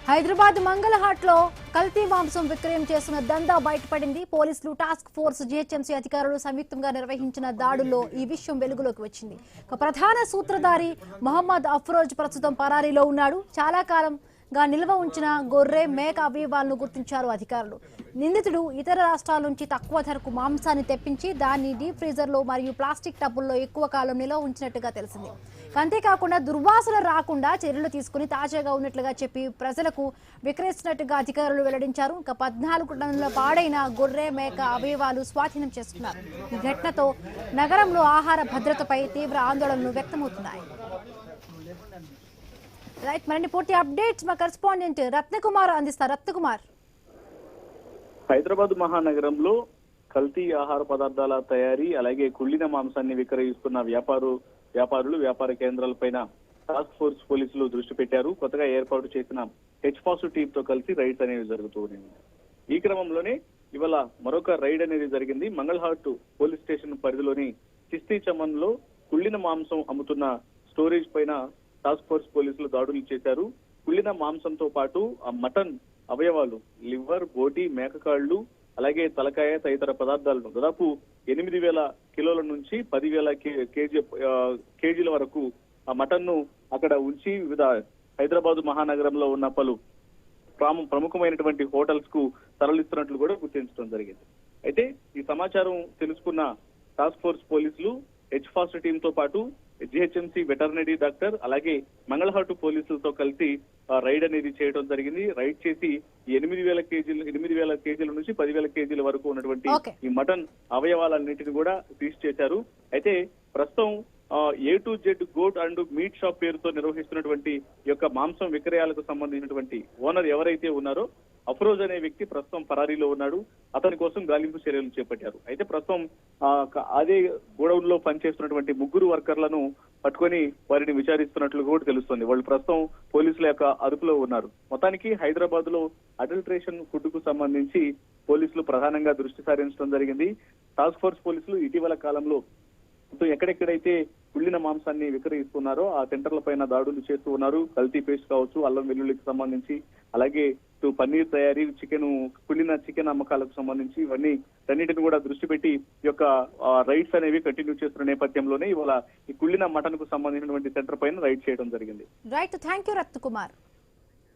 హైదరాబాద్ మంగళహాట్లో కల్తీ మాంసం విక్రయం చేస్తున్న దందా బయటపడింది. పోలీసులు టాస్క్ ఫోర్స్ జీహెచ్ఎంసీ అధికారులు సంయుక్తంగా నిర్వహించిన దాడుల్లో ఈ విషయం వెలుగులోకి వచ్చింది. ప్రధాన సూత్రధారి మహమ్మద్ అఫ్రోజ్ ప్రస్తుతం పరారీలో ఉన్నాడు. చాలా కాలంగా నిల్వ ఉంచిన గొర్రె మేక అవయవాలను గుర్తించారు అధికారులు. నిందితుడు ఇతర రాష్ట్రాల నుంచి తక్కువ ధరకు మాంసాన్ని తెప్పించి దాన్ని డీప్ ఫ్రీజర్లో మరియు ప్లాస్టిక్ టబ్బుల్లో ఎక్కువ కాలం నిల్వ ఉంచినట్టుగా తెలిసింది. అంతేకాకుండా దుర్వాసన రాకుండా చర్యలు తీసుకుని తాజాగా ఉన్నట్లుగా చెప్పి ప్రజలకు విక్రయిస్తున్నట్టుగా అధికారులు వెల్లడించారు. 14 టన్నుల పాడైన గొర్రె మేక అవయవాలు స్వాధీనం చేసుకున్నారు. ఈ ఘటనతో నగరంలో ఆహార భద్రతపై తీవ్ర ఆందోళనలు వ్యక్తమవుతున్నాయి. మరిన్ని పూర్తి అప్డేట్స్ మా కరెస్పాండెంట్ రత్నకుమార్ అందిస్తారు. రత్నకుమార్, హైదరాబాద్ మహానగరంలో కల్తీ ఆహార పదార్థాల తయారీ అలాగే కుళ్ళిన మాంసాన్ని విక్రయిస్తున్న వ్యాపారులు వ్యాపార కేంద్రాలపైన టాస్క్ ఫోర్స్ పోలీసులు దృష్టి పెట్టారు. కొత్తగా ఏర్పాటు చేసిన హెచ్ఫాస్ టీమ్ తో కలిసి రైడ్స్ అనేవి జరుగుతూ ఉన్నాయి. ఈ క్రమంలోనే ఇవాళ మరొక రైడ్ అనేది జరిగింది. మంగళహాట్ పోలీస్ స్టేషన్ పరిధిలోని చిస్తీ చమన్ లో కుళ్ళిన మాంసం అమ్ముతున్న స్టోరేజ్ పైన టాస్క్ ఫోర్స్ పోలీసులు దాడులు చేశారు. కుళ్ళిన మాంసంతో పాటు ఆ మటన్ అవయవాలు, లివర్, బోటి, మేకకాళ్లు, అలాగే తలకాయ తదితర పదార్థాలను దాదాపు 8,000 కిలోల నుంచి 10,000 కేజీల వరకు ఆ మటన్ ను అక్కడ ఉంచి వివిధ హైదరాబాద్ మహానగరంలో ఉన్న పలు ప్రముఖమైనటువంటి హోటల్స్ కు తరలిస్తున్నట్లు కూడా గుర్తించడం జరిగింది. అయితే ఈ సమాచారం తెలుసుకున్న టాస్క్ ఫోర్స్ పోలీసులు హెచ్ఫాస్ట్ టీమ్ తో పాటు జిహెచ్ఎంసీ వెటర్నరీ డాక్టర్ అలాగే మంగళహాటు పోలీసులతో కలిసి రైడ్ అనేది చేయడం జరిగింది. రైడ్ చేసి 8,000 కేజీల నుంచి 10,000 కేజీల వరకు ఉన్నటువంటి ఈ మటన్ అవయవాలన్నింటిని కూడా సీజ్ చేశారు. అయితే ప్రస్తుతం A to Z goat and meat shop పేరుతో నిర్వహిస్తున్నటువంటి యొక్క మాంసం విక్రయాలకు సంబంధించినటువంటి ఓనర్ ఎవరైతే ఉన్నారో అఫ్రోజ్ అనే వ్యక్తి ప్రస్తుతం పరారీలో ఉన్నాడు. అతని కోసం గాలింపు చర్యలు చేపట్టారు. అయితే ప్రస్తుతం అదే గోడౌన్ లో పనిచేస్తున్నటువంటి 3 వర్కర్లను పట్టుకొని వారిని విచారిస్తున్నట్లు కూడా తెలుస్తోంది. వాళ్ళు ప్రస్తుతం పోలీసుల యొక్క అదుపులో ఉన్నారు. మొత్తానికి హైదరాబాద్ లో అడల్ట్రేషన్ ఫుడ్ కు సంబంధించి పోలీసులు ప్రధానంగా దృష్టి సారించడం జరిగింది. టాస్క్ ఫోర్స్ పోలీసులు ఇటీవల కాలంలో ఎక్కడెక్కడైతే కుళ్ళిన మాంసాన్ని విక్రయిస్తున్నారో ఆ సెంటర్ల పైన దాడులు చేస్తూ ఉన్నారు. కల్తీ పేస్ట్ కావచ్చు, అల్లం వెల్లుల్లికి సంబంధించి, అలాగే పన్నీర్ తయారీ, కుళ్ళిన చికెన్ అమ్మకాలకు సంబంధించి ఇవన్నీ అన్నింటిని కూడా దృష్టి పెట్టి ఈ యొక్క రైడ్స్ అనేవి కంటిన్యూ చేస్తున్న నేపథ్యంలోనే ఇవాళ ఈ కుళ్ళిన మటన్ కు సంబంధించినటువంటి సెంటర్ పైన రైడ్ చేయడం జరిగింది. Right, thank you Ratnakumar.